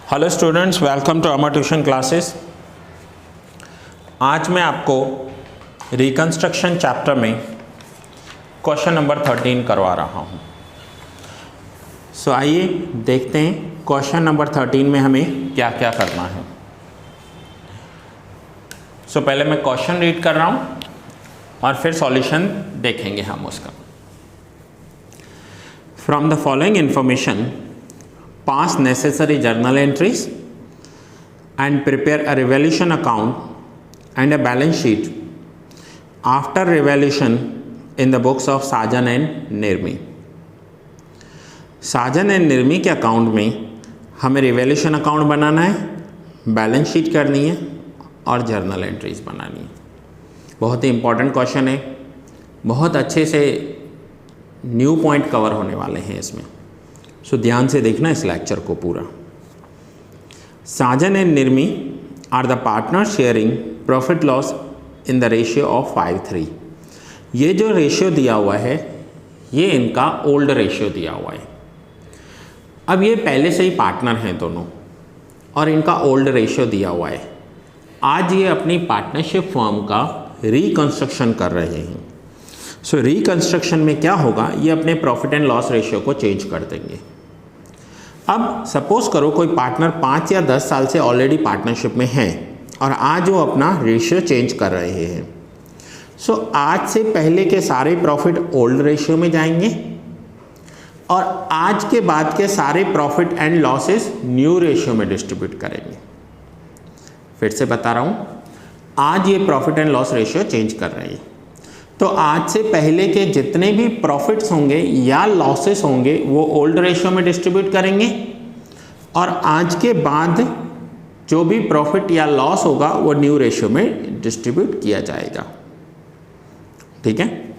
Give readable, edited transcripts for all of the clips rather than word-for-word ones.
Hello students, welcome to Amar tuition classes. आज मैं आपको रिकंस्ट्रक्शन चैप्टर में क्वेश्चन नंबर 13 करवा रहा हूँ। सो आइए देखते हैं क्वेश्चन नंबर 13 में हमें क्या क्या करना है। सो पहले मैं क्वेश्चन रीड कर रहा हूँ और फिर सॉल्यूशन देखेंगे हम उसका। From the following information pass necessary journal entries and prepare a revaluation account and a balance sheet after revaluation in the books of Sajan and Nirmi. Sajan and Nirmi के अकाउंट में हमें रिवैल्यूएशन अकाउंट बनाना है, बैलेंस शीट करनी है और जर्नल एंट्रीज बनानी है। बहुत ही इंपॉर्टेंट क्वेश्चन है, बहुत अच्छे से न्यू पॉइंट कवर होने वाले हैं इसमें। सो ध्यान से देखना इस लेक्चर को पूरा। Sajan and Nirmi are the partner sharing profit loss in the ratio of 5:3। ये जो रेशियो दिया हुआ है ये इनका ओल्ड रेशियो दिया हुआ है। अब ये पहले से ही पार्टनर हैं दोनों और इनका ओल्ड रेशियो दिया हुआ है। आज ये अपनी पार्टनरशिप फर्म का रिकंस्ट्रक्शन कर रहे हैं। सो रिकंस्ट्रक्शन में क्या होगा, ये अपने प्रॉफिट एंड लॉस रेशियो को चेंज कर देंगे। अब सपोज करो कोई पार्टनर 5 या 10 साल से ऑलरेडी पार्टनरशिप में है और आज वो अपना रेशियो चेंज कर रहे हैं। सो आज से पहले के सारे प्रॉफिट ओल्ड रेशियो में जाएंगे और आज के बाद के सारे profit and losses new ratio में डिस्ट्रीब्यूट करेंगे। फिर से बता रहा हूँ, आज ये profit and loss ratio change कर रहे हैं। तो आज से पहले के जितने भी प्रॉफिट्स होंगे या लॉसेस होंगे वो ओल्ड रेशियो में डिस्ट्रीब्यूट करेंगे और आज के बाद जो भी प्रॉफिट या लॉस होगा वो न्यू रेशियो में डिस्ट्रीब्यूट किया जाएगा। ठीक है,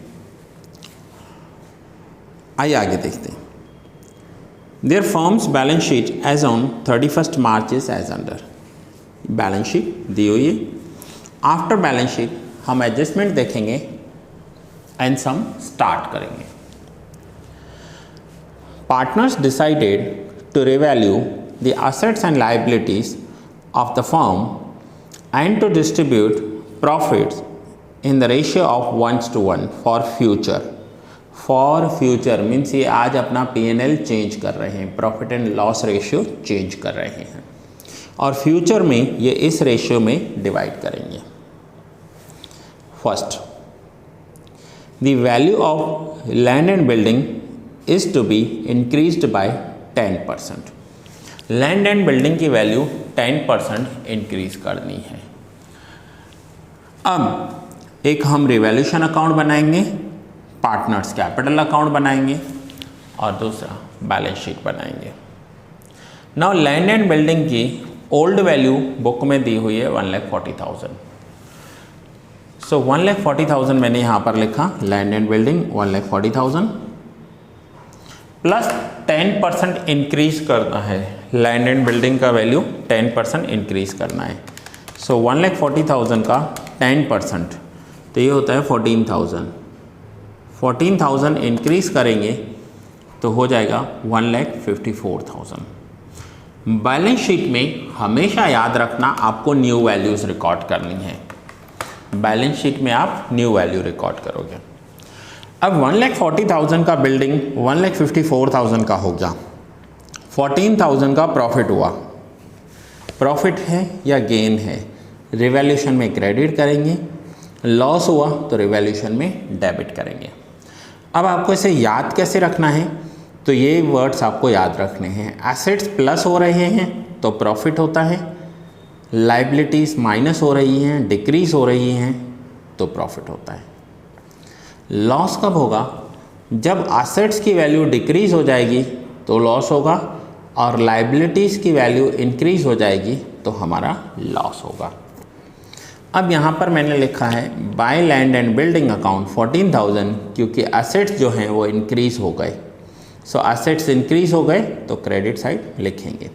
आइए आगे देखते हैं। Their firm's balance sheet as on 31 March is as under. Balance sheet दी हुई है। आफ्टर बैलेंस शीट हम एडजस्टमेंट देखेंगे एंड सम स्टार्ट करेंगे। Partners decided to revalue the assets and liabilities of the firm and to distribute profits in the ratio of 1:1 for future. For future means ये आज अपना P&L चेंज कर रहे हैं, profit and loss ratio change कर रहे हैं और फ्यूचर में ये इस रेशियो में डिवाइड करेंगे। First, the value of land and building is to be increased by 10%। Land and building की वैल्यू 10% इंक्रीज करनी है। अब एक हम रिवैल्यूएशन अकाउंट बनाएंगे, पार्टनर्स कैपिटल अकाउंट बनाएंगे और दूसरा बैलेंस शीट बनाएंगे। नाउ लैंड एंड बिल्डिंग की ओल्ड वैल्यू बुक में दी हुई है 1,40,000। सो 1,40,000 मैंने यहाँ पर लिखा, land and building 1,40,000 plus 10% increase करना है। लैंड एंड बिल्डिंग का वैल्यू 10% इंक्रीज करना है। सो 1,40,000 का 10% तो ये होता है 14,000। 14,000 इंक्रीज करेंगे तो हो जाएगा 1,54,000। बैलेंस शीट में हमेशा याद रखना आपको न्यू वैल्यूज़ रिकॉर्ड करनी है। बैलेंस शीट में आप न्यू वैल्यू रिकॉर्ड करोगे। अब 1,40,000 का बिल्डिंग 1,54,000 का हो गया। 14,000 का प्रॉफिट हुआ। प्रॉफिट है या गेन है, रिवैल्यूएशन में क्रेडिट करेंगे, लॉस हुआ तो रिवैल्यूएशन में डेबिट करेंगे। अब आपको इसे याद कैसे रखना है, तो ये वर्ड्स आपको याद रखने हैं। एसेट्स प्लस हो रहे हैं तो प्रॉफिट होता है, लाइबिलिटीज़ माइनस हो रही हैं, डिक्रीज हो रही हैं तो प्रॉफिट होता है। लॉस कब होगा, जब एसेट्स की वैल्यू डिक्रीज हो जाएगी तो लॉस होगा और लाइबिलिटीज़ की वैल्यू इंक्रीज हो जाएगी तो हमारा लॉस होगा। अब यहाँ पर मैंने लिखा है bye land and building account 14,000 क्योंकि एसेट्स जो हैं वो इंक्रीज हो गए। सो एसेट्स इंक्रीज हो गए तो क्रेडिट साइड लिखेंगे।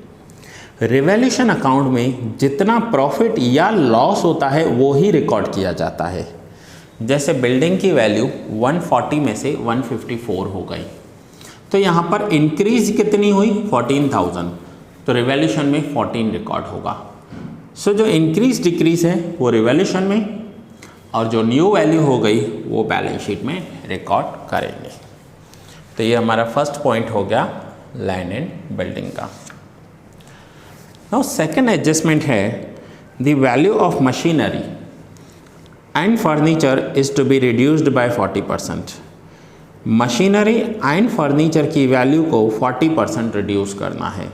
रिवैल्यूएशन अकाउंट में जितना प्रॉफिट या लॉस होता है वो ही रिकॉर्ड किया जाता है। जैसे बिल्डिंग की वैल्यू 140 में से 154 हो गई तो यहाँ पर इंक्रीज कितनी हुई 14,000, तो रिवैल्यूएशन में 14 रिकॉर्ड होगा। सो जो इंक्रीज डिक्रीज है वो रिवैल्यूएशन में, और जो न्यू वैल्यू हो गई वो बैलेंस शीट में रिकॉर्ड करेंगे। तो ये हमारा फर्स्ट पॉइंट हो गया लैंड एंड बिल्डिंग का। नाउ सेकंड एडजस्टमेंट है the value of machinery and furniture is to be reduced by 40%। Machinery and furniture की वैल्यू को 40% रिड्यूस करना है।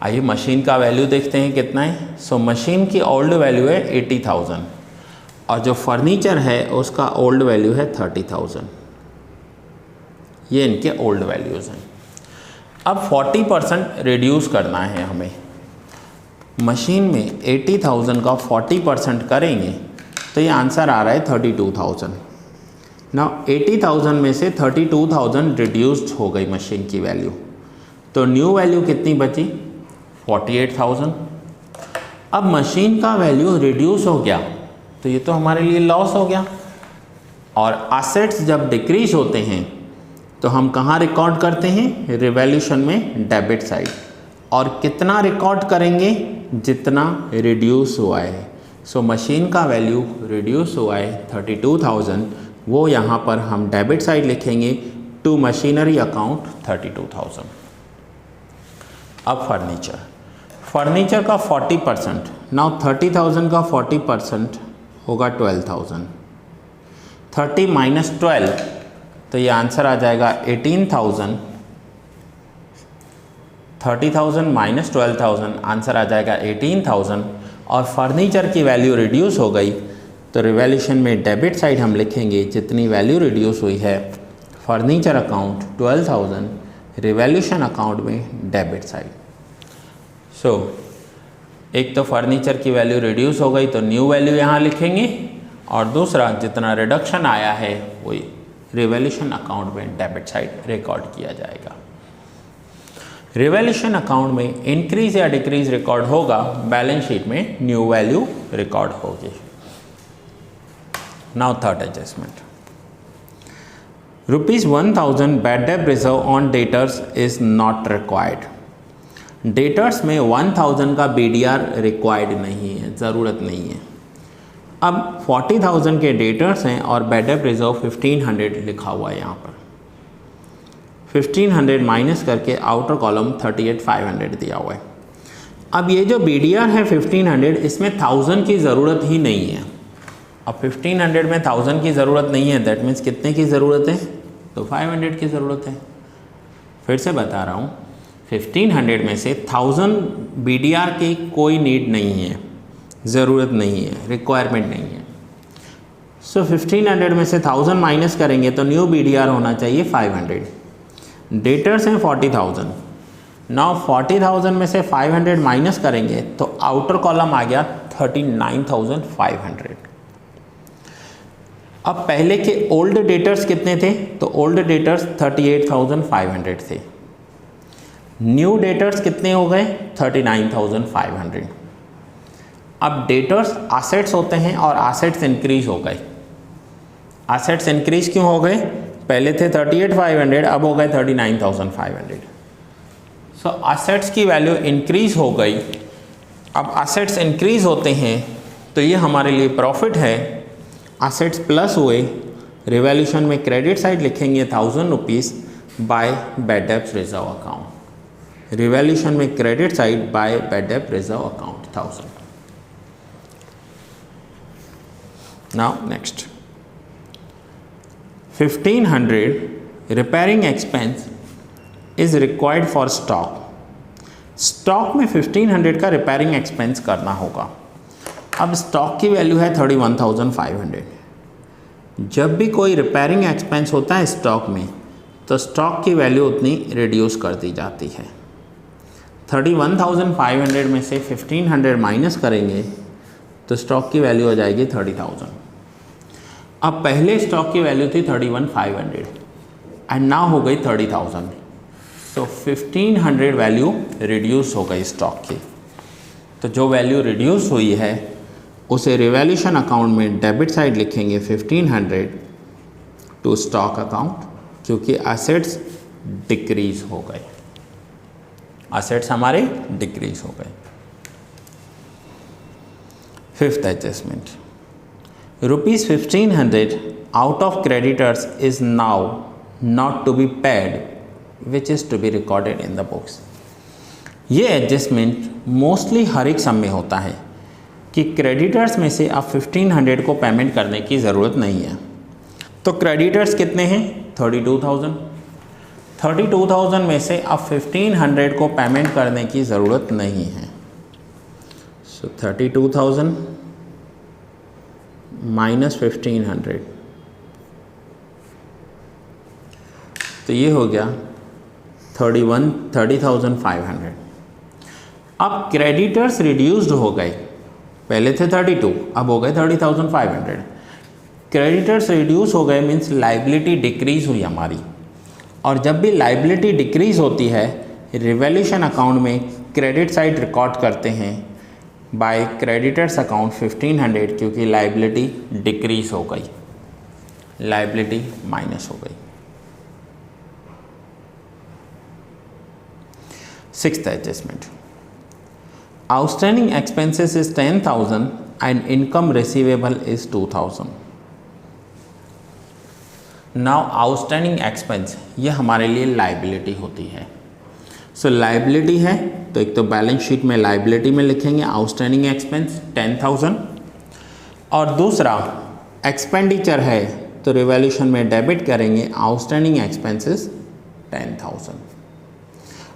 आइए मशीन का वैल्यू देखते हैं कितना है। सो मशीन की ओल्ड वैल्यू है 80,000 और जो फर्नीचर है उसका ओल्ड वैल्यू है 30,000। ये इनके ओल्ड वैल्यूज़ हैं। अब 40% रिड्यूस करना है हमें। मशीन में 80,000 का 40% करेंगे तो ये आंसर आ रहा है 32,000। नाउ 80,000 में से 32,000 रिड्यूस्ड हो गई मशीन की वैल्यू, तो न्यू वैल्यू कितनी बची? 48,000। अब मशीन का वैल्यू रिड्यूस हो गया तो ये तो हमारे लिए लॉस हो गया। और एसेट्स जब डिक्रीज होते हैं तो हम कहाँ रिकॉर्ड करते हैं? रिवैल्यूएशन में डेबिट साइड। और कितना रिकॉर्ड करेंगे? जितना रिड्यूस हुआ है। सो मशीन का वैल्यू रिड्यूस हुआ है 32,000, वो यहाँ पर हम डेबिट साइड लिखेंगे टू मशीनरी अकाउंट 32,000। अब फर्नीचर का 40%। नाउ 30,000 का 40% होगा 12,000। 30 माइनस 12 तो ये आंसर आ जाएगा 18,000। 30,000 माइनस 12,000 आंसर आ जाएगा 18,000। और फर्नीचर की वैल्यू रिड्यूस हो गई तो रिवैल्यूएशन में डेबिट साइड हम लिखेंगे जितनी वैल्यू रिड्यूस हुई है। फर्नीचर अकाउंट 12,000, रिवैल्यूएशन अकाउंट में डेबिट साइड। सो एक तो फर्नीचर की वैल्यू रिड्यूस हो गई तो न्यू वैल्यू यहाँ लिखेंगे, और दूसरा जितना रिडक्शन आया है वही रिवैल्यूएशन अकाउंट में डेबिट साइड रिकॉर्ड किया जाएगा। रिवैल्यूएशन अकाउंट में इंक्रीज या डिक्रीज रिकॉर्ड होगा, बैलेंस शीट में न्यू वैल्यू रिकॉर्ड होगी। Now third adjustment, ₹1,000 bad debt reserve on debtors is not required. Debtors में 1,000 का BDR रिक्वायर्ड नहीं है, ज़रूरत नहीं है। अब 40,000 के डेटर्स हैं और बैड डेट रिजर्व 1,500 लिखा हुआ है यहाँ पर। 1,500 माइनस करके आउटर कॉलम 38,500 दिया हुआ है। अब ये जो BDR है 1,500, इसमें 1,000 की ज़रूरत ही नहीं है। अब 1,500 में 1,000 की ज़रूरत नहीं है, दैट मीन्स कितने की ज़रूरत है? तो 500 की ज़रूरत है। फिर से बता रहा हूँ, 1,500 में से 1,000 BDR की कोई नीड नहीं है, ज़रूरत नहीं है, रिक्वायरमेंट नहीं है। सो 1,500 में से 1,000 माइनस करेंगे तो न्यू BDR होना चाहिए 500। डेटर्स हैं 40,000। नाउ 40,000 में से 500 माइनस करेंगे तो आउटर कॉलम आ गया 39,500। अब पहले के ओल्ड डेटर्स कितने थे? तो ओल्ड डेटर्स 38,500 थे। न्यू डेटर्स कितने हो गए? 39,500। अब डेटर्स एसेट्स होते हैं और एसेट्स इंक्रीज हो गए। एसेट्स इंक्रीज क्यों हो गए? पहले थे 38,500, अब हो गए 39,500। सो एसेट्स की वैल्यू इंक्रीज हो गई। अब एसेट्स इंक्रीज होते हैं तो ये हमारे लिए प्रॉफिट है। एसेट्स प्लस हुए, रिवैल्यूएशन में क्रेडिट साइड लिखेंगे 1,000 rupees by bad debt reserve account. Revaluation में credit side by bad debt reserve account 1,000। Now next, 1,500 repairing expense is required for stock. Stock में 1,500 का रिपेयरिंग एक्सपेंस करना होगा। अब स्टॉक की वैल्यू है 31,500। जब भी कोई रिपेयरिंग एक्सपेंस होता है स्टॉक में तो स्टॉक की वैल्यू उतनी रिड्यूस कर दी जाती है। 31,500 में से 1,500 माइनस करेंगे तो स्टॉक की वैल्यू हो जाएगी 30,000। अब पहले स्टॉक की वैल्यू थी 31,500 एंड नाउ हो गई 30,000। सो 1,500 वैल्यू रिड्यूस हो गई स्टॉक की। तो जो वैल्यू रिड्यूस हुई है उसे रिवैल्यूएशन अकाउंट में डेबिट साइड लिखेंगे 1,500 टू स्टॉक अकाउंट, क्योंकि एसेट्स डिक्रीज हो गए। असेट्स हमारे डिक्रीज हो गए। Fifth adjustment, ₹1500 out of creditors is now not to be paid which is to be recorded in the books। ये एडजस्टमेंट मोस्टली हर एक सम में होता है कि क्रेडिटर्स में से अब 1500 को पेमेंट करने की ज़रूरत नहीं है। तो क्रेडिटर्स कितने हैं? 32,000। 32,000 में से अब 1500 को पेमेंट करने की ज़रूरत नहीं है। सो 32,000 माइनस 1500, तो ये हो गया 30,500। अब क्रेडिटर्स रिड्यूस्ड हो गए, पहले थे 32, अब हो गए 30,500। क्रेडिटर्स रिड्यूस हो गए मीन्स लाइबिलिटी डिक्रीज हुई हमारी, और जब भी लाइबिलिटी डिक्रीज होती है रिवैल्यूएशन अकाउंट में क्रेडिट साइड रिकॉर्ड करते हैं बाय क्रेडिटर्स अकाउंट 1500, क्योंकि लाइबिलिटी डिक्रीज हो गई, लाइबिलिटी माइनस हो गई। Sixth adjustment, outstanding expenses is 10,000 and income receivable is 2,000। Now outstanding expense ये हमारे लिए लाइबिलिटी होती है। सो लाइबिलिटी है तो एक तो बैलेंस शीट में लाइबिलिटी में लिखेंगे आउटस्टैंडिंग एक्सपेंस 10,000, और दूसरा एक्सपेंडिचर है तो रिवैल्यूएशन में डेबिट करेंगे आउटस्टैंडिंग एक्सपेंसेस 10,000।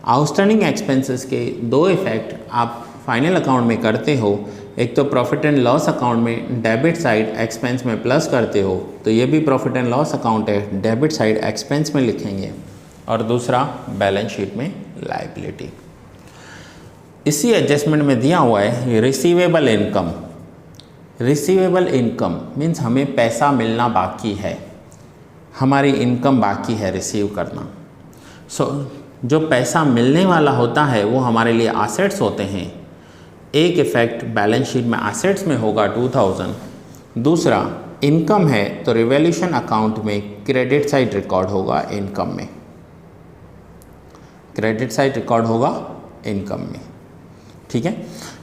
आउटस्टैंडिंग एक्सपेंसेस के दो इफ़ेक्ट आप फाइनल अकाउंट में करते हो, एक तो प्रॉफिट एंड लॉस अकाउंट में डेबिट साइड एक्सपेंस में प्लस करते हो, तो ये भी प्रॉफिट एंड लॉस अकाउंट है, डेबिट साइड एक्सपेंस में लिखेंगे, और दूसरा बैलेंस शीट में लाइबिलिटी। इसी एडजस्टमेंट में दिया हुआ है receivable income. Receivable income means हमें पैसा मिलना बाकी है, हमारी इनकम बाकी है रिसीव करना। सो जो पैसा मिलने वाला होता है वो हमारे लिए एसेट्स होते हैं। एक इफ़ेक्ट बैलेंस शीट में एसेट्स में होगा 2000, दूसरा इनकम है तो रिवैल्यूएशन अकाउंट में क्रेडिट साइड रिकॉर्ड होगा इनकम में, क्रेडिट साइड रिकॉर्ड होगा इनकम में। ठीक है,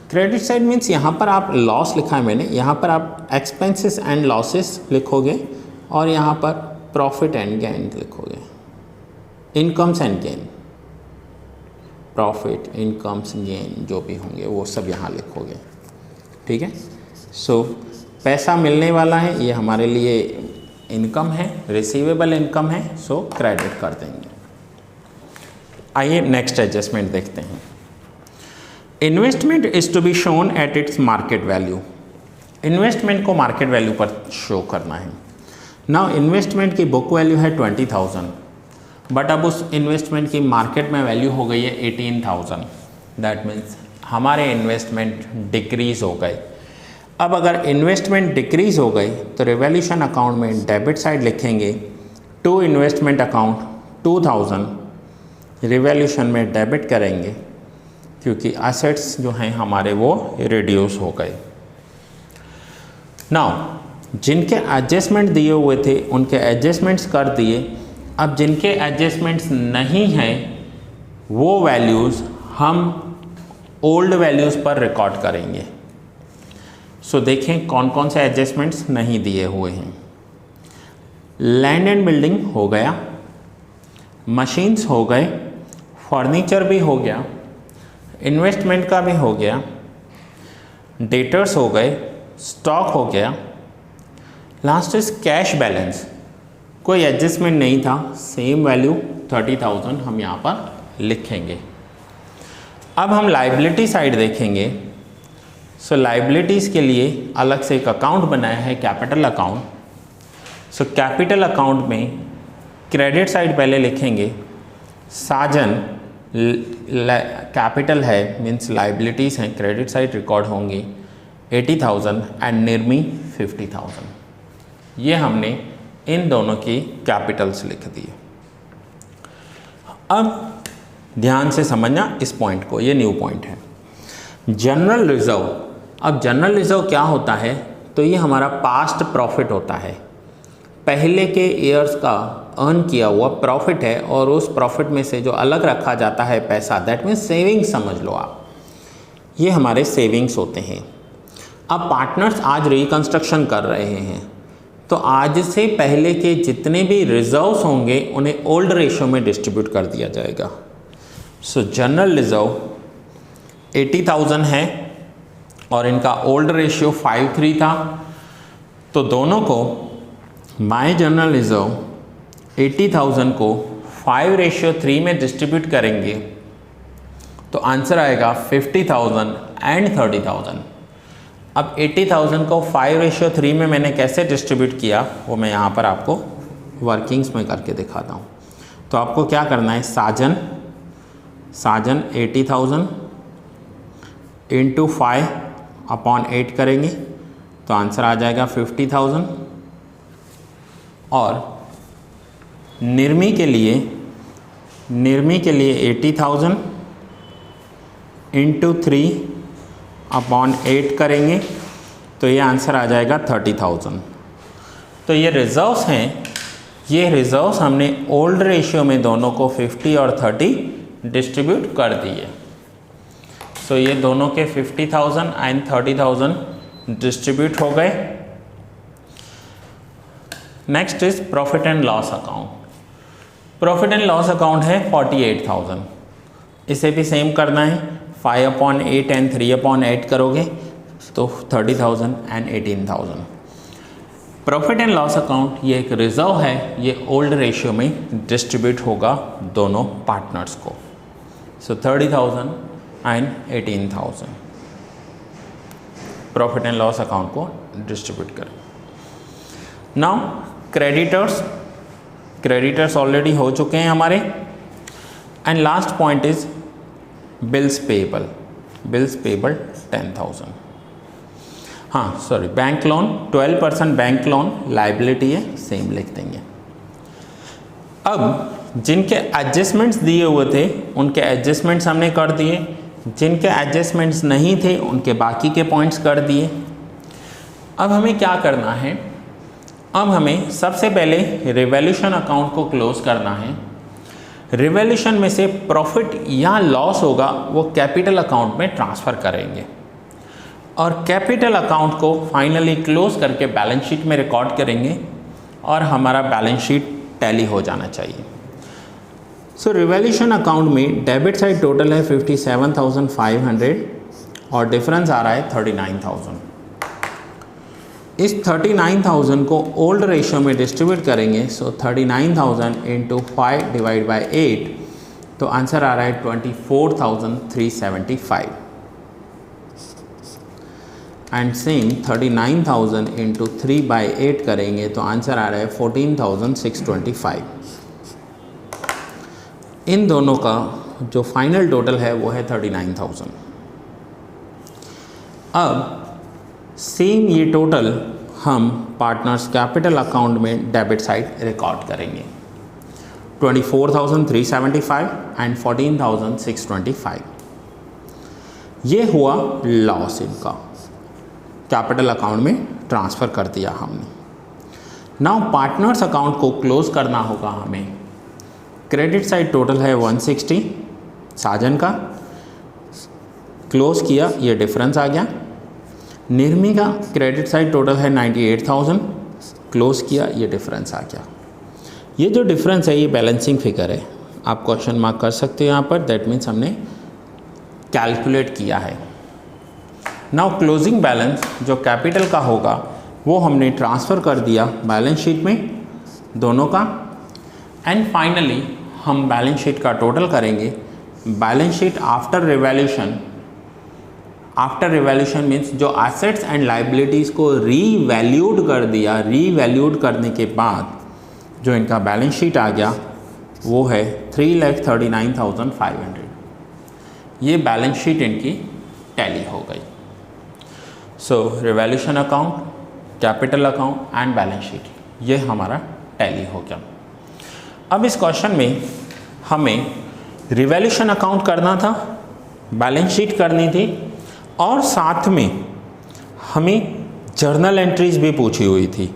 क्रेडिट साइड मीन्स यहाँ पर आप लॉस लिखा है मैंने, यहाँ पर आप एक्सपेंसेस एंड लॉसेस लिखोगे और यहाँ पर प्रॉफिट एंड गेन लिखोगे, incomes and gain, profit incomes gain जो भी होंगे वो सब यहाँ लिखोगे। ठीक है, सो पैसा मिलने वाला है, ये हमारे लिए इनकम है, रिसीवेबल इनकम है, सो क्रेडिट कर देंगे। आइए नेक्स्ट एडजस्टमेंट देखते हैं। Investment is to be shown at its market value. Investment को मार्केट वैल्यू पर शो करना है। नाउ इन्वेस्टमेंट की बुक वैल्यू है 20,000, बट अब उस इन्वेस्टमेंट की मार्केट में वैल्यू हो गई है 18,000। दैट मीन्स हमारे इन्वेस्टमेंट डिक्रीज़ हो गए। अब अगर इन्वेस्टमेंट डिक्रीज़ हो गई तो रिवैल्यूएशन अकाउंट में डेबिट साइड लिखेंगे टू इन्वेस्टमेंट अकाउंट 2000, रिवैल्यूएशन में डेबिट करेंगे क्योंकि एसेट्स जो हैं हमारे वो रिड्यूस हो गए। नाउ जिनके एडजस्टमेंट दिए हुए थे उनके एडजस्टमेंट्स कर दिए। अब जिनके एडजस्टमेंट्स नहीं हैं वो वैल्यूज़ हम ओल्ड वैल्यूज़ पर रिकॉर्ड करेंगे। सो देखें कौन कौन से एडजस्टमेंट्स नहीं दिए हुए हैं। लैंड एंड बिल्डिंग हो गया, मशीन्स हो गए, फर्नीचर भी हो गया, इन्वेस्टमेंट का भी हो गया, डेटर्स हो गए, स्टॉक हो गया, लास्ट इज कैश बैलेंस। कोई एडजस्टमेंट नहीं था, सेम वैल्यू 30,000 हम यहाँ पर लिखेंगे। अब हम लाइबिलिटी साइड देखेंगे। सो लाइबिलिटीज़ के लिए अलग से एक अकाउंट बनाया है, capital account. So capital account में क्रेडिट साइड पहले लिखेंगे, साजन कैपिटल है मीन्स लाइबिलिटीज़ हैं, क्रेडिट साइड रिकॉर्ड होंगी 80,000 एंड निर्मी 50,000। ये हमने इन दोनों की कैपिटल्स लिख दिए। अब ध्यान से समझना इस पॉइंट को, ये न्यू पॉइंट है। General reserve. अब जनरल रिजर्व क्या होता है, तो ये हमारा पास्ट प्रॉफिट होता है, पहले के ईयर्स का अर्न किया हुआ प्रॉफिट है और उस प्रॉफिट में से जो अलग रखा जाता है पैसा, दैट मीन्स सेविंग्स समझ लो आप, ये हमारे सेविंग्स होते हैं। अब पार्टनर्स आज रिकंस्ट्रक्शन कर रहे हैं, तो आज से पहले के जितने भी रिजर्व्स होंगे उन्हें ओल्ड रेशियो में डिस्ट्रीब्यूट कर दिया जाएगा। सो जनरल रिजर्व 80,000 है और इनका ओल्ड रेशियो 5:3 था, तो दोनों को माय जनरल रिजर्व 80,000 को 5:3 में डिस्ट्रीब्यूट करेंगे तो आंसर आएगा 50,000 एंड 30,000। अब 80,000 को 5:3 में मैंने कैसे डिस्ट्रीब्यूट किया वो मैं यहाँ पर आपको वर्किंग्स में करके दिखाता हूँ। तो आपको क्या करना है, साजन 80,000 इंटू 5/8 करेंगे तो आंसर आ जाएगा 50,000। और निर्मी के लिए 80,000 इंटू 3/8 करेंगे तो ये आंसर आ जाएगा 30,000। तो ये रिजर्व्स हैं, ये रिजर्व्स हमने ओल्ड रेशियो में दोनों को 50 और 30 डिस्ट्रीब्यूट कर दिए। सो ये दोनों के 50,000 एंड 30,000 डिस्ट्रीब्यूट हो गए। Next is profit and loss account. Profit and loss account है 48,000, इसे भी सेम करना है, 5/8 एंड 3/8 करोगे तो 30,000 and 18,000। Profit and loss account ये एक रिजर्व है, ये ओल्ड रेशियो में डिस्ट्रीब्यूट होगा दोनों पार्टनर्स को। सो 30,000 and 18,000 profit and loss account को डिस्ट्रीब्यूट करें। नाउ क्रेडिटर्स ऑलरेडी हो चुके हैं हमारे। And last point is bills payable 10,000। हाँ sorry, bank loan 12% bank loan liability है, सेम लिख देंगे। अब जिनके एडजस्टमेंट्स दिए हुए थे उनके एडजस्टमेंट्स हमने कर दिए, जिनके एडजस्टमेंट्स नहीं थे उनके बाकी के पॉइंट्स कर दिए। अब हमें क्या करना है, अब हमें सबसे पहले रिवैल्यूएशन अकाउंट को क्लोज करना है। रिवैल्यूएशन में से प्रॉफिट या लॉस होगा वो कैपिटल अकाउंट में ट्रांसफ़र करेंगे और कैपिटल अकाउंट को फाइनली क्लोज करके बैलेंस शीट में रिकॉर्ड करेंगे और हमारा बैलेंस शीट टैली हो जाना चाहिए। सो रिवैल्यूएशन अकाउंट में डेबिट साइड टोटल है 57,500 और डिफरेंस आ रहा है 39,000। इस 39,000 को ओल्ड रेशियो में डिस्ट्रीब्यूट करेंगे, सो 39,000 इंटू 5/8 तो आंसर आ रहा है 24,375। एंड सेम 39,000 इंटू 3/8 करेंगे तो आंसर आ रहा है 14,625। इन दोनों का जो फाइनल टोटल है वो है 39,000। अब सेम ये टोटल हम पार्टनर्स कैपिटल अकाउंट में डेबिट साइड रिकॉर्ड करेंगे, 24,375 एंड 14,625। ये हुआ लॉस, इनका कैपिटल अकाउंट में ट्रांसफ़र कर दिया हमने। नाउ पार्टनर्स अकाउंट को क्लोज करना होगा हमें। क्रेडिट साइड टोटल है 160 साजन का, क्लोज किया, ये डिफरेंस आ गया। निर्मी का क्रेडिट साइड टोटल है 98,000, क्लोज किया, ये डिफरेंस आ गया। ये जो डिफरेंस है ये बैलेंसिंग फिगर है, आप क्वेश्चन मार्क कर सकते हो यहाँ पर, दैट मीन्स हमने कैलकुलेट किया है। नाउ क्लोजिंग बैलेंस जो कैपिटल का होगा वो हमने ट्रांसफ़र कर दिया बैलेंस शीट में दोनों का। एंड फाइनली हम बैलेंस शीट का टोटल करेंगे। Balance sheet after revaluation means जो एसेट्स एंड लाइबिलिटीज़ को रीवैल्यूड कर दिया, रीवैल्यूड करने के बाद जो इनका बैलेंस शीट आ गया वो है 3,39,500। ये बैलेंस शीट इनकी टैली हो गई। So revaluation account, capital account and balance sheet, ये हमारा टैली हो गया। अब इस क्वेश्चन में हमें रिवैल्यूएशन अकाउंट करना था, बैलेंस शीट करनी थी और साथ में हमें जर्नल एंट्रीज भी पूछी हुई थी।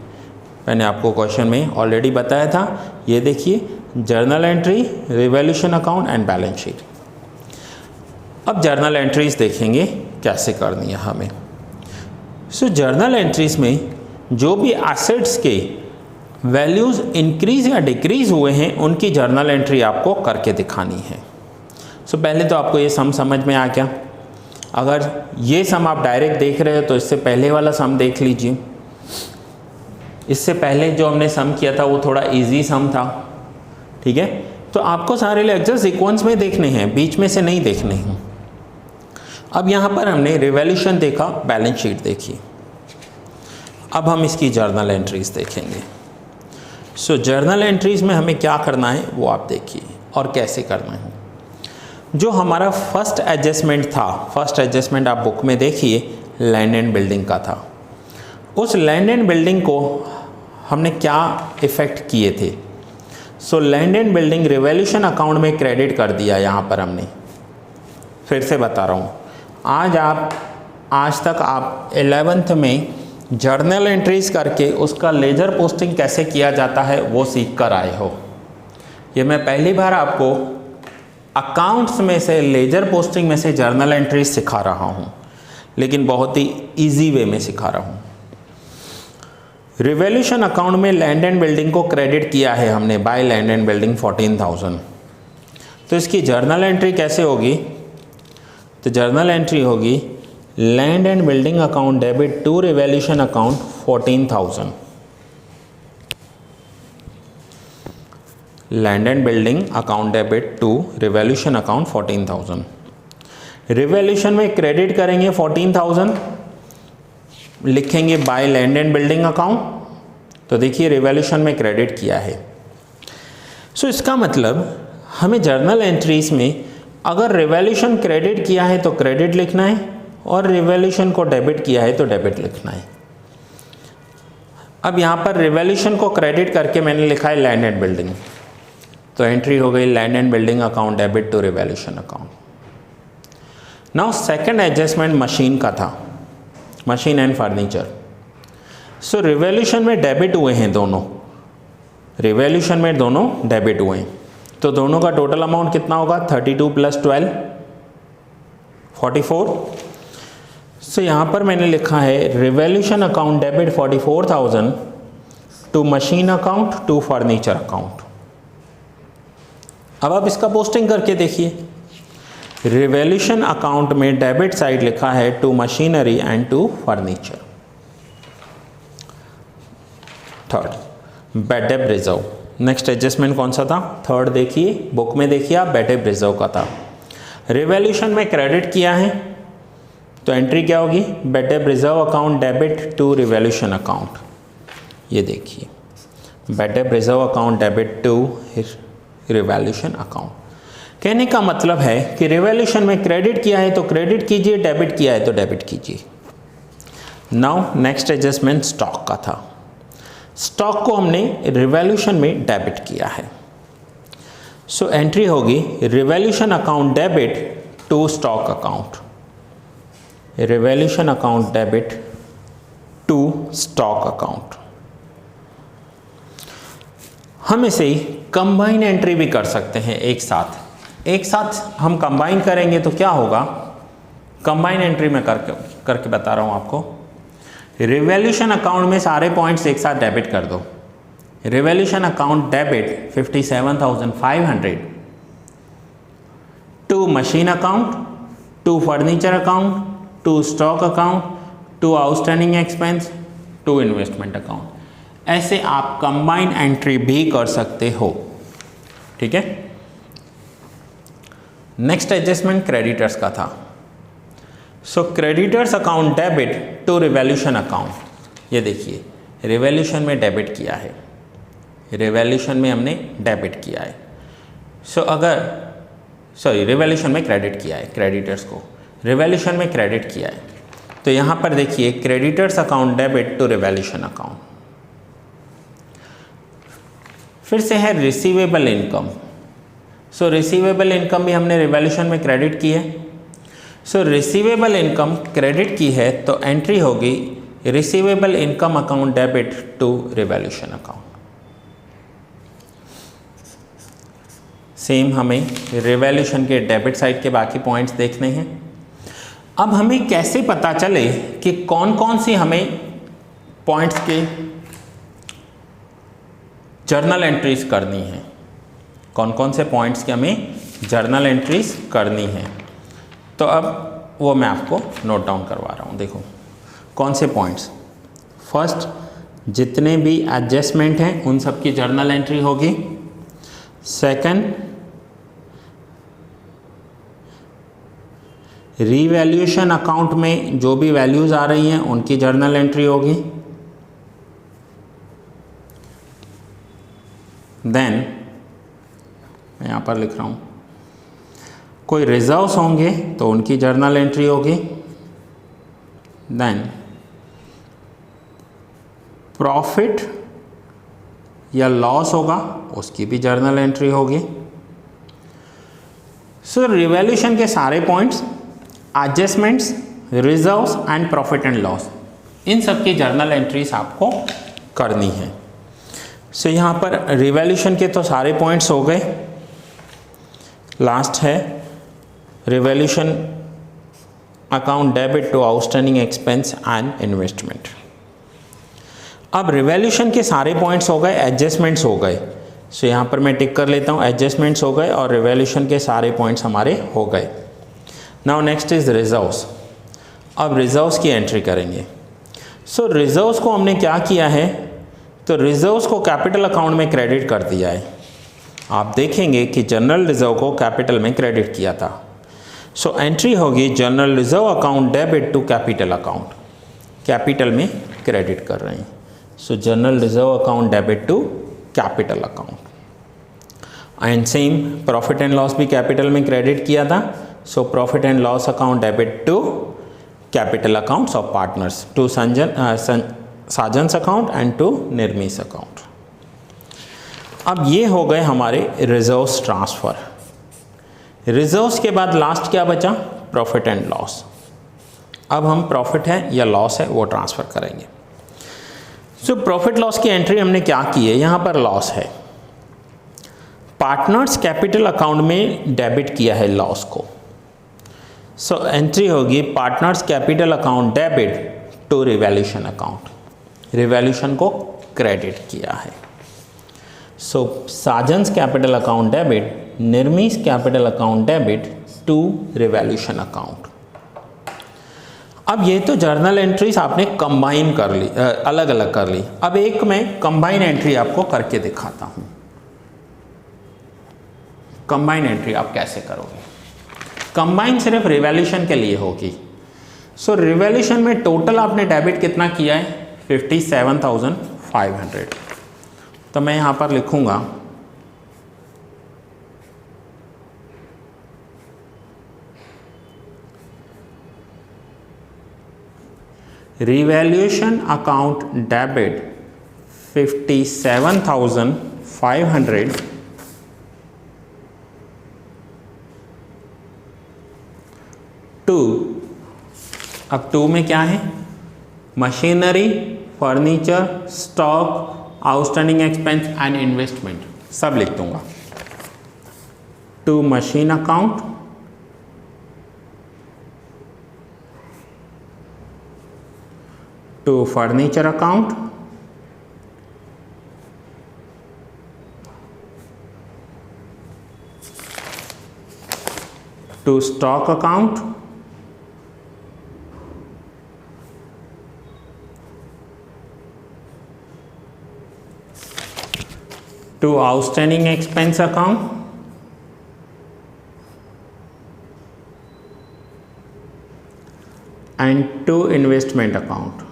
मैंने आपको क्वेश्चन में ऑलरेडी बताया था। ये देखिए journal entry, revaluation account and balance sheet. अब जर्नल एंट्रीज देखेंगे कैसे करनी है हमें। सो जर्नल एंट्रीज में जो भी एसेट्स के वैल्यूज़ इंक्रीज या डिक्रीज हुए हैं उनकी जर्नल एंट्री आपको करके दिखानी है। सो पहले तो आपको ये सम समझ में आ गया। अगर ये सम आप डायरेक्ट देख रहे हो तो इससे पहले वाला सम देख लीजिए। इससे पहले जो हमने सम किया था वो थोड़ा इजी सम था, ठीक है। तो आपको सारे लेक्चर सीक्वेंस में देखने हैं, बीच में से नहीं देखने हैं। अब यहाँ पर हमने रिवैल्यूएशन देखा, बैलेंस शीट देखी। अब हम इसकी जर्नल एंट्रीज देखेंगे। सो जर्नल एंट्रीज में हमें क्या करना है वो आप देखिए और कैसे करना है। जो हमारा फर्स्ट एडजस्टमेंट था, फर्स्ट एडजस्टमेंट आप बुक में देखिए, लैंड एंड बिल्डिंग का था। उस लैंड एंड बिल्डिंग को हमने क्या इफ़ेक्ट किए थे। So land and building revaluation account में क्रेडिट कर दिया। यहाँ पर हमने फिर से बता रहा हूँ, आज तक आप 11th में जर्नल एंट्रीज करके उसका लेजर पोस्टिंग कैसे किया जाता है वो सीख कर आए हो। ये मैं पहली बार आपको अकाउंट्स में से, लेजर पोस्टिंग में से जर्नल एंट्रीज सिखा रहा हूँ, लेकिन बहुत ही इजी वे में सिखा रहा हूँ। रिवैल्यूएशन अकाउंट में लैंड एंड बिल्डिंग को क्रेडिट किया है हमने, बाय लैंड एंड बिल्डिंग 14,000। तो इसकी जर्नल एंट्री कैसे होगी। तो जर्नल एंट्री होगी land and building account debit to revaluation account 14,000। Land and building account debit to revaluation account 14,000। Revaluation में क्रेडिट करेंगे 14,000, लिखेंगे by land and building account. तो देखिए रिवैल्यूएशन में क्रेडिट किया है। सो इसका मतलब हमें जर्नल एंट्रीज में अगर रिवैल्यूएशन क्रेडिट किया है तो क्रेडिट लिखना है और रिवैल्यूएशन को डेबिट किया है तो डेबिट लिखना है। अब यहाँ पर रिवैल्यूएशन को क्रेडिट करके मैंने लिखा है लैंड एंड बिल्डिंग, तो एंट्री हो गई land and building account debit to revaluation account. Now second adjustment machine का था, machine and furniture. So revaluation में डेबिट हुए हैं दोनों, रिवैल्यूएशन में दोनों डेबिट हुए हैं। तो दोनों का टोटल अमाउंट कितना होगा, 32 + 12 44। सो यहाँ पर मैंने लिखा है revaluation account debit 44,000 to machine account to furniture account. अब आप इसका पोस्टिंग करके देखिए। रिवैल्यूएशन अकाउंट में डेबिट साइड लिखा है to machinery and to furniture. Third bad debt reserve. Next adjustment कौन सा था, थर्ड देखिए, बुक में देखिए आप, बैड डेट रिजर्व का था। रिवैल्यूएशन में क्रेडिट किया है तो एंट्री क्या होगी, bad debt reserve account debit to revaluation account. ये देखिए bad debt reserve account debit to revaluation account. कहने का मतलब है कि रिवैल्यूएशन में क्रेडिट किया है तो क्रेडिट कीजिए, डेबिट किया है तो डेबिट कीजिए। नाउ नेक्स्ट एडजस्टमेंट स्टॉक का था। स्टॉक को हमने रिवैल्यूएशन में डेबिट किया है। सो एंट्री होगी revaluation account debit to stock account, revaluation account debit to stock account. हम इसे कंबाइन एंट्री भी कर सकते हैं एक साथ हम कंबाइन करेंगे तो क्या होगा, कंबाइन एंट्री में करके बता रहा हूं आपको। रिवैल्यूएशन अकाउंट में सारे पॉइंट्स एक साथ डेबिट कर दो। Revaluation account debit 57,500 to machine account, to furniture account, to stock account, to outstanding expense, to investment account. ऐसे आप कंबाइन एंट्री भी कर सकते हो, ठीक है। नेक्स्ट एडजस्टमेंट क्रेडिटर्स का था। So creditors account debit to revaluation account. ये देखिए रिवैल्यूएशन में डेबिट किया है, रिवैल्यूएशन में हमने डेबिट किया है। रिवैल्यूएशन में क्रेडिट किया है, क्रेडिटर्स को रिवैल्यूएशन में क्रेडिट किया है। तो यहाँ पर देखिए creditors account debit to revaluation account. फिर से है receivable income. So receivable income भी हमने रिवैल्यूएशन में क्रेडिट की है। सो रिसीवेबल इनकम क्रेडिट की है तो एंट्री होगी receivable income account debit to revaluation account. Same हमें रिवैल्यूएशन के डेबिट साइड के बाकी पॉइंट्स देखने हैं। अब हमें कैसे पता चले कि कौन कौन सी हमें पॉइंट्स के जर्नल एंट्रीज करनी है, कौन कौन से पॉइंट्स की हमें जर्नल एंट्रीज करनी है। तो अब वो मैं आपको नोट डाउन करवा रहा हूँ। देखो कौन से पॉइंट्स। फर्स्ट, जितने भी एडजस्टमेंट हैं उन सब की जर्नल एंट्री होगी। सेकंड, रीवैल्यूएशन अकाउंट में जो भी वैल्यूज़ आ रही हैं उनकी जर्नल एंट्री होगी। देन मैं यहाँ पर लिख रहा हूँ, कोई रिजर्व्स होंगे तो उनकी जर्नल एंट्री होगी। देन प्रॉफिट या लॉस होगा उसकी भी जर्नल एंट्री होगी। सो रिवैल्यूएशन के सारे points, adjustments, reserves and profit and loss, इन सब की जर्नल एंट्रीज आपको करनी है। सो यहाँ पर रिवैल्यूएशन के तो सारे पॉइंट्स हो गए। लास्ट है revaluation account debit to outstanding expense and investment. अब रिवैल्यूएशन के सारे पॉइंट्स हो गए, एडजस्टमेंट्स हो गए। सो यहाँ पर मैं टिक कर लेता हूँ, एडजस्टमेंट्स हो गए और रिवैल्यूएशन के सारे पॉइंट्स हमारे हो गए। Now next is reserves. अब रिजर्व्स की एंट्री करेंगे। सो रिजर्व्स को हमने क्या किया है, तो रिजर्व्स को कैपिटल अकाउंट में क्रेडिट कर दिया है। आप देखेंगे कि जनरल रिजर्व को कैपिटल में क्रेडिट किया था। सो एंट्री होगी general reserve account debit to capital account, capital में क्रेडिट कर रहे हैं। So general reserve account debit to capital account. And same profit and loss भी कैपिटल में क्रेडिट किया था। So profit and loss account debit to capital accounts of partners, to Sajan's account and to Nirmi's account. अब ये हो गए हमारे reserves transfer. Reserves के बाद लास्ट क्या बचा, प्रॉफिट एंड लॉस। अब हम प्रॉफिट है या लॉस है वो ट्रांसफ़र करेंगे। सो प्रॉफिट लॉस की एंट्री हमने क्या की है, यहाँ पर लॉस है, पार्टनर्स कैपिटल अकाउंट में डेबिट किया है लॉस को। सो एंट्री होगी partners capital account debit to revaluation account, revaluation को क्रेडिट किया है। So Sajan's capital account debit, Nirmi's capital account debit to revaluation account. अब ये तो जर्नल एंट्रीज आपने कंबाइन कर ली, अलग अलग कर ली। अब एक मैं कंबाइन एंट्री आपको करके दिखाता हूँ। कंबाइन एंट्री आप कैसे करोगे, कंबाइन सिर्फ रिवैल्यूएशन के लिए होगी। सो रिवैल्यूएशन में टोटल आपने डेबिट कितना किया है, 57,500। तो मैं यहाँ पर लिखूँगा रिवैल्यूएशन अकाउंट डेबिट 57,500 टू, अब टू में क्या है, machinery, furniture, stock, outstanding expense and investment, सब लिख दूंगा। To machine account, to furniture account, to stock account, to outstanding expense account, and to investment account।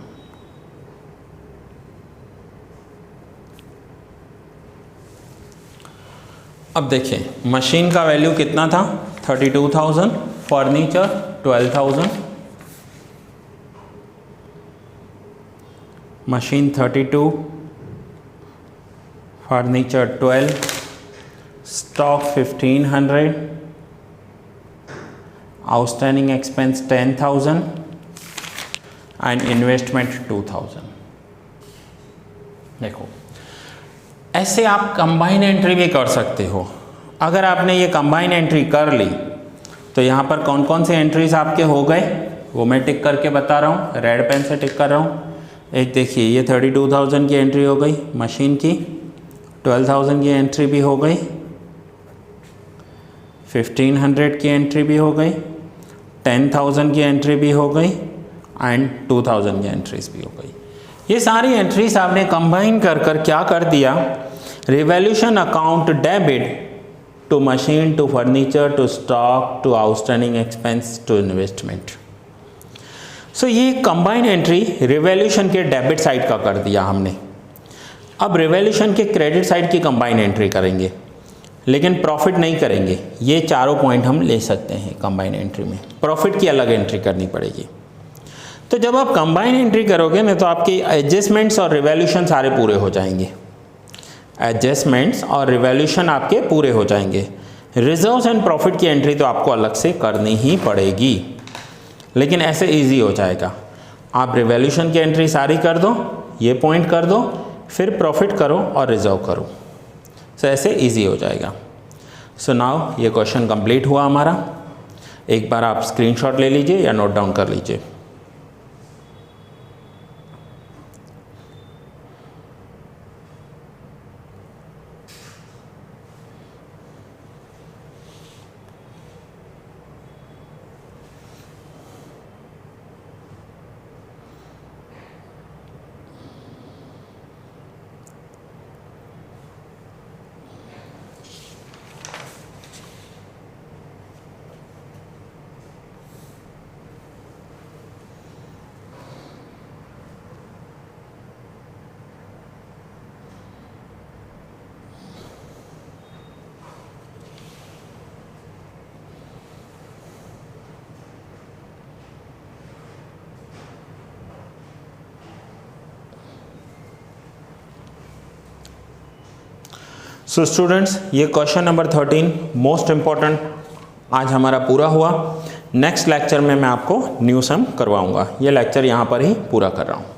अब देखिए मशीन का वैल्यू कितना था, 32,000, furniture 12,000, machine 32, furniture 12, stock 1500, outstanding expense 10,000 and investment 2000। देखो ऐसे आप कंबाइन एंट्री भी कर सकते हो। अगर आपने ये कंबाइन एंट्री कर ली तो यहाँ पर कौन कौन से एंट्रीज आपके हो गए वो मैं टिक करके बता रहा हूँ, रेड पेन से टिक कर रहा हूँ। एक देखिए ये 32,000 की एंट्री हो गई मशीन की, 12,000 की एंट्री भी हो गई, 1,500 की एंट्री भी हो गई, 10,000 की एंट्री भी हो गई एंड 2,000 की एंट्रीज भी हो गई। ये सारी एंट्रीज आपने कंबाइन कर क्या कर दिया, revaluation account debit to machine, to furniture, to stock, to outstanding expense, to investment. So ये कंबाइन एंट्री रिवैल्यूएशन के डेबिट साइड का कर दिया हमने। अब रिवैल्यूएशन के क्रेडिट साइड की कंबाइन एंट्री करेंगे, लेकिन प्रॉफिट नहीं करेंगे। ये चारों पॉइंट हम ले सकते हैं कंबाइन एंट्री में, प्रॉफिट की अलग एंट्री करनी पड़ेगी। तो जब आप कंबाइन एंट्री करोगे ना तो आपकी एडजस्टमेंट्स और रिवैल्यूएशन सारे पूरे हो जाएंगे। एडजस्टमेंट्स और रिवैल्यूएशन आपके पूरे हो जाएंगे। रिजर्व्स एंड प्रॉफिट की एंट्री तो आपको अलग से करनी ही पड़ेगी, लेकिन ऐसे इजी हो जाएगा। आप रिवैल्यूएशन की एंट्री सारी कर दो, ये पॉइंट कर दो, फिर प्रॉफिट करो और रिजर्व करो। सो ऐसे इजी हो जाएगा। सो नाउ ये क्वेश्चन कंप्लीट हुआ हमारा। एक बार आप स्क्रीनशॉट ले लीजिए या नोट डाउन कर लीजिए। सो स्टूडेंट्स ये क्वेश्चन नंबर 13 मोस्ट इम्पॉर्टेंट आज हमारा पूरा हुआ। नेक्स्ट लेक्चर में मैं आपको न्यू सम करवाऊंगा। ये लेक्चर यहाँ पर ही पूरा कर रहा हूँ।